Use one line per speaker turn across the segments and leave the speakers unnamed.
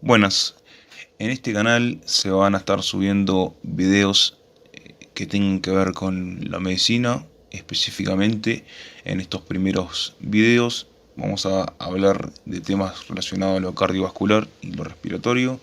Buenas, en este canal se van a estar subiendo videos que tengan que ver con la medicina. Específicamente en estos primeros videos vamos a hablar de temas relacionados a lo cardiovascular y lo respiratorio.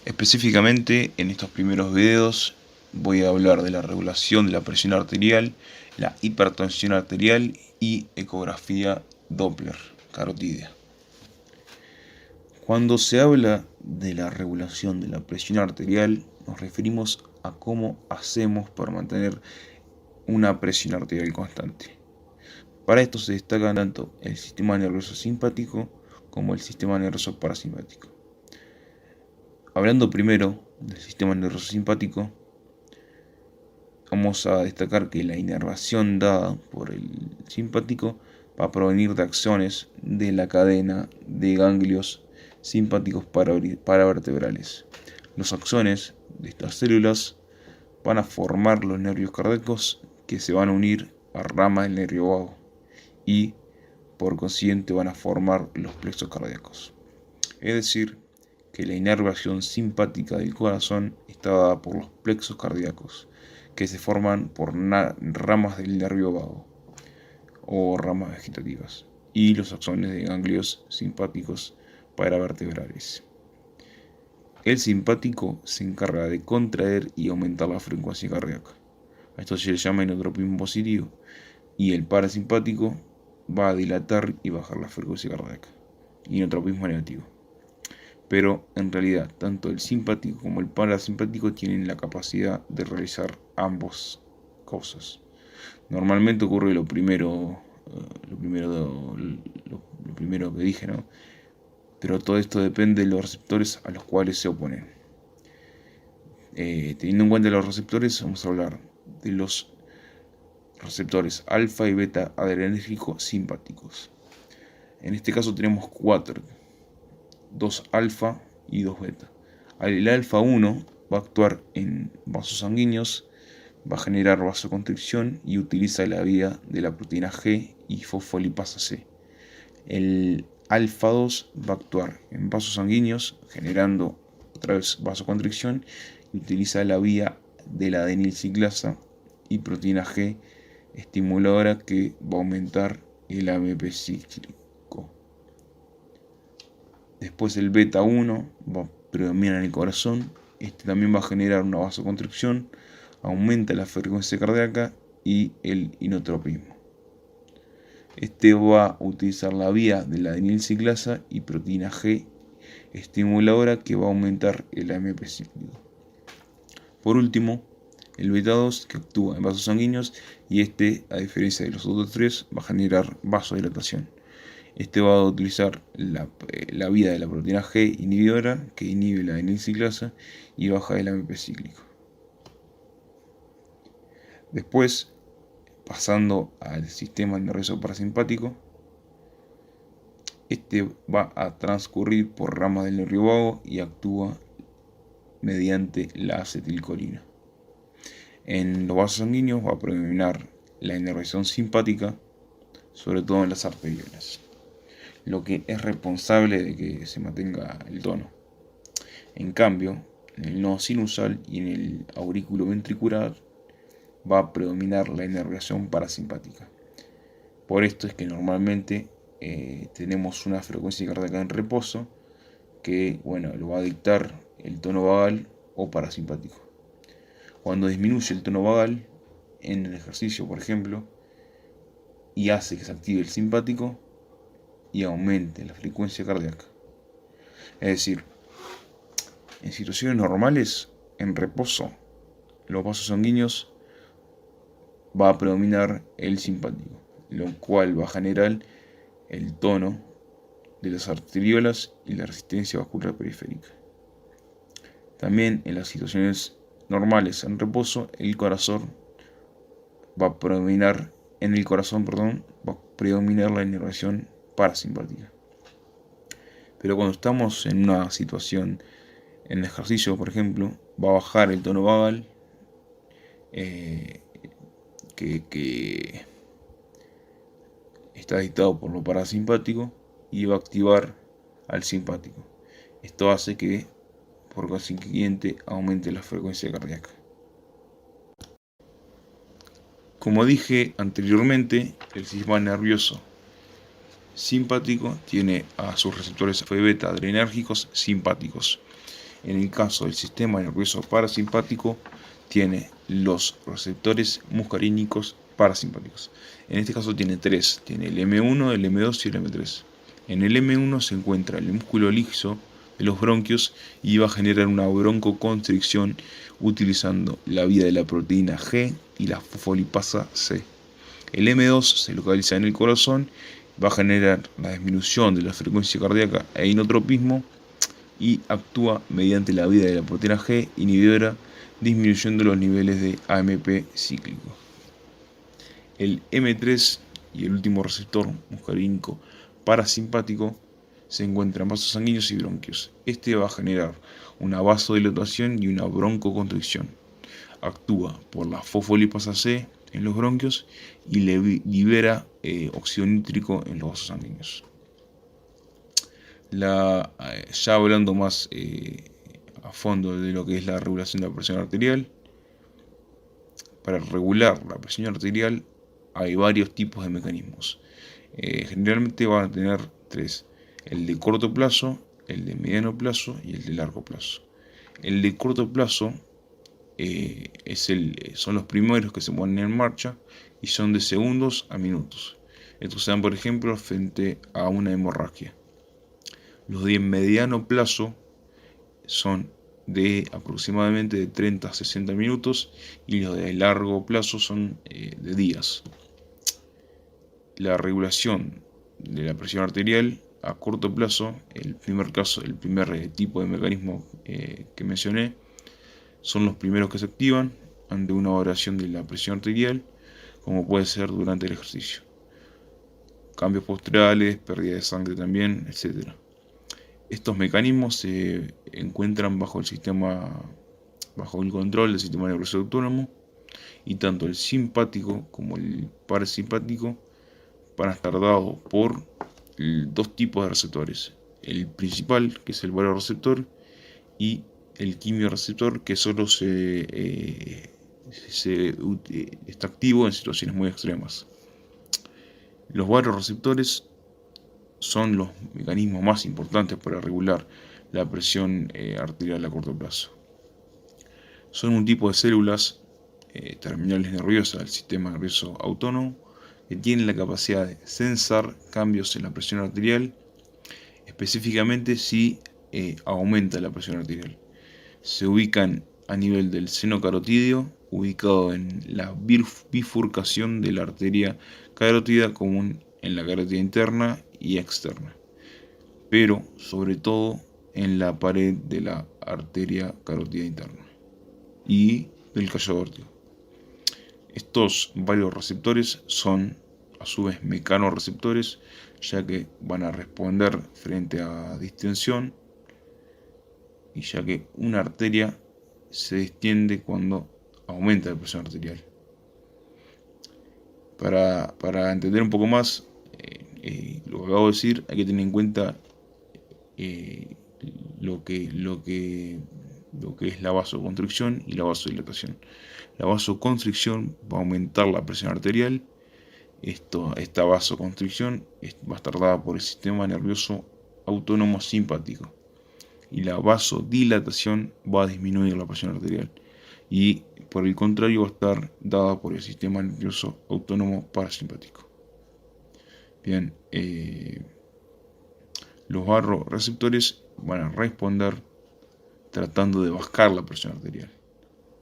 Específicamente en estos primeros videos voy a hablar de la regulación de la presión arterial, la hipertensión arterial y ecografía Doppler carotídea. Cuando se habla de la regulación de la presión arterial, nos referimos a cómo hacemos para mantener una presión arterial constante. Para esto se destacan tanto el sistema nervioso simpático como el sistema nervioso parasimpático. Hablando primero del sistema nervioso simpático, vamos a destacar que la inervación dada por el simpático va a provenir de acciones de la cadena de ganglios simpáticos paravertebrales. Los axones de estas células van a formar los nervios cardíacos que se van a unir a ramas del nervio vago y por consiguiente van a formar los plexos cardíacos. Es decir, que la inervación simpática del corazón está dada por los plexos cardíacos que se forman por ramas del nervio vago o ramas vegetativas y los axones de ganglios simpáticos paravertebrales. El simpático se encarga de contraer y aumentar la frecuencia cardíaca. A esto se le llama inotropismo positivo. Y el parasimpático va a dilatar y bajar la frecuencia cardíaca. Inotropismo negativo. Pero en realidad, tanto el simpático como el parasimpático tienen la capacidad de realizar ambas cosas. Normalmente ocurre lo primero que dije, ¿no? Pero todo esto depende de los receptores a los cuales se oponen. Teniendo en cuenta los receptores, vamos a hablar de los receptores alfa y beta adrenérgico simpáticos. En este caso tenemos 4, 2 alfa y 2 beta. El alfa 1 va a actuar en vasos sanguíneos, va a generar vasoconstricción y utiliza la vía de la proteína G y fosfolipasa C. El alfa 2 va a actuar en vasos sanguíneos, generando otra vez vasoconstricción y utiliza la vía de la adenilciclasa y proteína G estimuladora que va a aumentar el AMP cíclico. Después el beta 1 va a predominar en el corazón. Este también va a generar una vasoconstricción, aumenta la frecuencia cardíaca y el inotropismo. Este va a utilizar la vía de la adenilciclasa y proteína G estimuladora que va a aumentar el AMP cíclico. Por último, el beta 2 que actúa en vasos sanguíneos y este, a diferencia de los otros tres, va a generar vasodilatación. Este va a utilizar la vía de la proteína G inhibidora que inhibe la adenilciclasa y baja el AMP cíclico. Después, pasando al sistema nervioso parasimpático, este va a transcurrir por ramas del nervio vago y actúa mediante la acetilcolina. En los vasos sanguíneos va a predominar la inervación simpática, sobre todo en las arteriolas, lo que es responsable de que se mantenga el tono. En cambio, en el nodo sinusal y en el aurículo ventricular va a predominar la inervación parasimpática. Por esto es que normalmente tenemos una frecuencia cardíaca en reposo que, lo va a dictar el tono vagal o parasimpático. Cuando disminuye el tono vagal en el ejercicio, por ejemplo, y hace que se active el simpático y aumente la frecuencia cardíaca. Es decir, en situaciones normales, en reposo, los vasos sanguíneos va a predominar el simpático, lo cual va a generar el tono de las arteriolas y la resistencia vascular periférica. También en las situaciones normales en reposo, el corazón va a predominar, va a predominar la inervación parasimpática. Pero cuando estamos en una situación en ejercicio, por ejemplo, va a bajar el tono vagal, que está dictado por lo parasimpático, y va a activar al simpático. Esto hace que, por consiguiente, aumente la frecuencia cardíaca. Como dije anteriormente, el sistema nervioso simpático tiene a sus receptores alfa y beta adrenérgicos simpáticos. En el caso del sistema nervioso parasimpático, tiene los receptores muscarínicos parasimpáticos. En este caso tiene tres, tiene el M1, el M2 y el M3. En el M1 se encuentra el músculo liso de los bronquios y va a generar una broncoconstricción utilizando la vía de la proteína G y la fosfolipasa C. El M2 se localiza en el corazón, va a generar la disminución de la frecuencia cardíaca e inotropismo y actúa mediante la vía de la proteína G inhibidora, disminuyendo los niveles de AMP cíclico. El M3 y el último receptor muscarínico parasimpático se encuentra en vasos sanguíneos y bronquios. Este va a generar una vasodilatación y una broncoconstricción. Actúa por la fosfolipasa C en los bronquios y libera óxido nítrico en los vasos sanguíneos. Ya hablando más a fondo de lo que es la regulación de la presión arterial, para regular la presión arterial hay varios tipos de mecanismos. Generalmente van a tener tres: el de corto plazo, el de mediano plazo y el de largo plazo. El de corto plazo son los primeros que se ponen en marcha y son de segundos a minutos. Estos se dan, por ejemplo, frente a una hemorragia. Los de mediano plazo son de aproximadamente de 30 a 60 minutos y los de largo plazo son de días. La regulación de la presión arterial a corto plazo, el primer tipo de mecanismo que mencioné, son los primeros que se activan ante una variación de la presión arterial, como puede ser durante el ejercicio. Cambios posturales, pérdida de sangre también, etc. Estos mecanismos se encuentran bajo el control del sistema nervioso autónomo, y tanto el simpático como el parasimpático van a estar dados por dos tipos de receptores: el principal, que es el vasoreceptor, y el quimioreceptor, que solo está activo en situaciones muy extremas. Los vasoreceptores son los mecanismos más importantes para regular la presión arterial a corto plazo. Son un tipo de células terminales nerviosas del sistema nervioso autónomo que tienen la capacidad de sensar cambios en la presión arterial, específicamente si aumenta la presión arterial. Se ubican a nivel del seno carotídeo, ubicado en la bifurcación de la arteria carótida común en la carótida interna y externa, pero sobre todo en la pared de la arteria carótida interna y del callo aórtico. Estos varios receptores son a su vez mecanorreceptores, ya que van a responder frente a distensión y ya que una arteria se distiende cuando aumenta la presión arterial. Para entender un poco más lo que acabo de decir, hay que tener en cuenta lo que es la vasoconstricción y la vasodilatación. La vasoconstricción va a aumentar la presión arterial. Esta vasoconstricción va a estar dada por el sistema nervioso autónomo simpático, y la vasodilatación va a disminuir la presión arterial, y por el contrario va a estar dada por el sistema nervioso autónomo parasimpático. Bien, los vasoreceptores van a responder tratando de bajar la presión arterial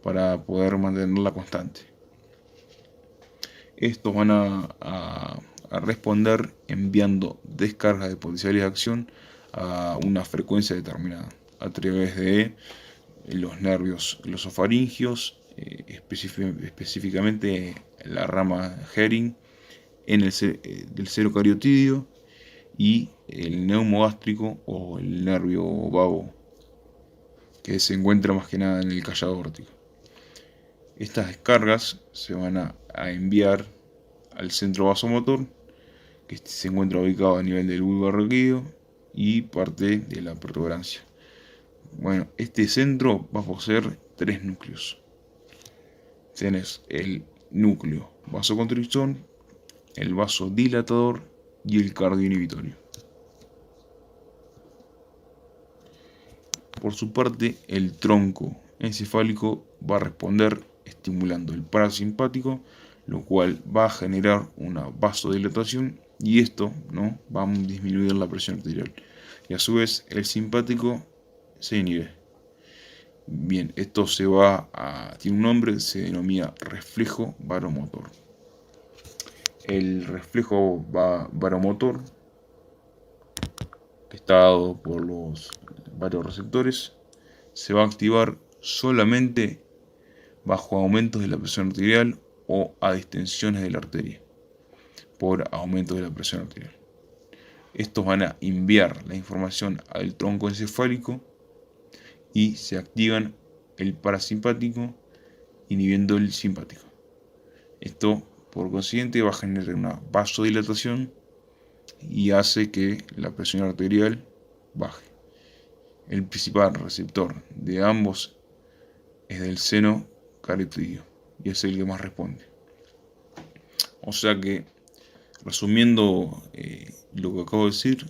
para poder mantenerla constante. Estos van a responder enviando descargas de potenciales de acción a una frecuencia determinada a través de los nervios glosofaringios, específicamente la rama Hering del seno cariotídeo, y el neumogástrico o el nervio vago, que se encuentra más que nada en el callo aórtico. Estas descargas se van a enviar al centro vasomotor, que se encuentra ubicado a nivel del bulbo raquídeo y parte de la protuberancia. Bueno, este centro va a poseer 3 núcleos. Tienes el núcleo vasoconstrictor, el vasodilatador y el cardioinhibitorio. Por su parte, el tronco encefálico va a responder estimulando el parasimpático, lo cual va a generar una vasodilatación y esto, ¿no?, va a disminuir la presión arterial. Y a su vez el simpático se inhibe. Bien, esto tiene un nombre, se denomina reflejo varomotor. El reflejo varomotor, que está dado por los varoreceptores, se va a activar solamente bajo aumentos de la presión arterial o a distensiones de la arteria por aumento de la presión arterial. Estos van a enviar la información al tronco encefálico y se activan el parasimpático inhibiendo el simpático. Esto, por consiguiente, va a generar una vasodilatación y hace que la presión arterial baje. El principal receptor de ambos es del seno carotídeo y es el que más responde. O sea que, resumiendo lo que acabo de decir,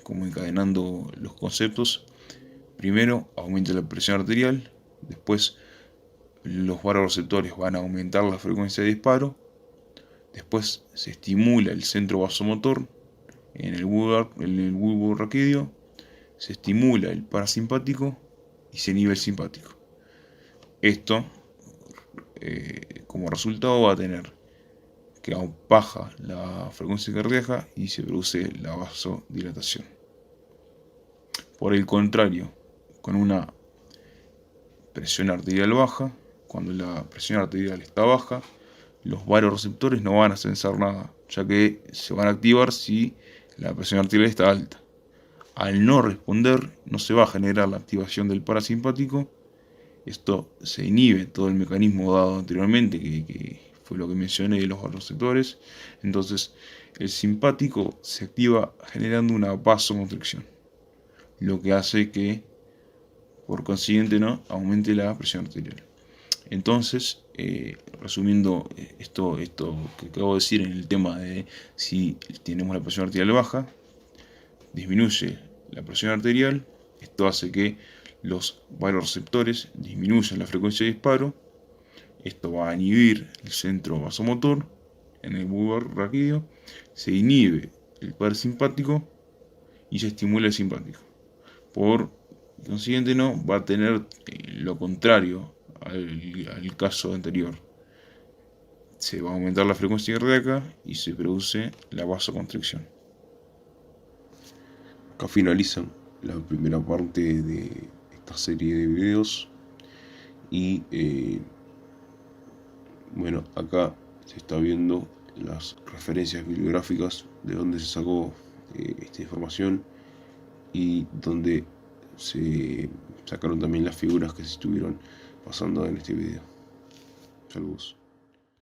como encadenando los conceptos, primero aumenta la presión arterial, después los vasoreceptores van a aumentar la frecuencia de disparo, después se estimula el centro vasomotor en el bulbo raquídeo, se estimula el parasimpático y se inhibe el simpático. Esto, como resultado, va a tener que baja la frecuencia cardíaca y se produce la vasodilatación. Por el contrario, con una presión arterial baja, cuando la presión arterial está baja, los vasoreceptores no van a sensar nada, ya que se van a activar si la presión arterial está alta. Al no responder, no se va a generar la activación del parasimpático. Esto se inhibe todo el mecanismo dado anteriormente, que fue lo que mencioné de los vasoreceptores. Entonces, el simpático se activa generando una vasoconstricción, lo que hace que, por consiguiente, no aumente la presión arterial. Entonces, resumiendo esto que acabo de decir en el tema de si tenemos la presión arterial baja, disminuye la presión arterial, esto hace que los vasoreceptores disminuyan la frecuencia de disparo, esto va a inhibir el centro vasomotor en el bulbo raquídeo, se inhibe el parasimpático y se estimula el simpático. Por consiguiente, no va a tener lo contrario al caso anterior. Se va a aumentar la frecuencia cardíaca y se produce la vasoconstricción.
Acá finalizan la primera parte de esta serie de videos y bueno, acá se está viendo las referencias bibliográficas de donde se sacó esta información y donde se sacaron también las figuras que se estuvieron pasando en este video. Saludos.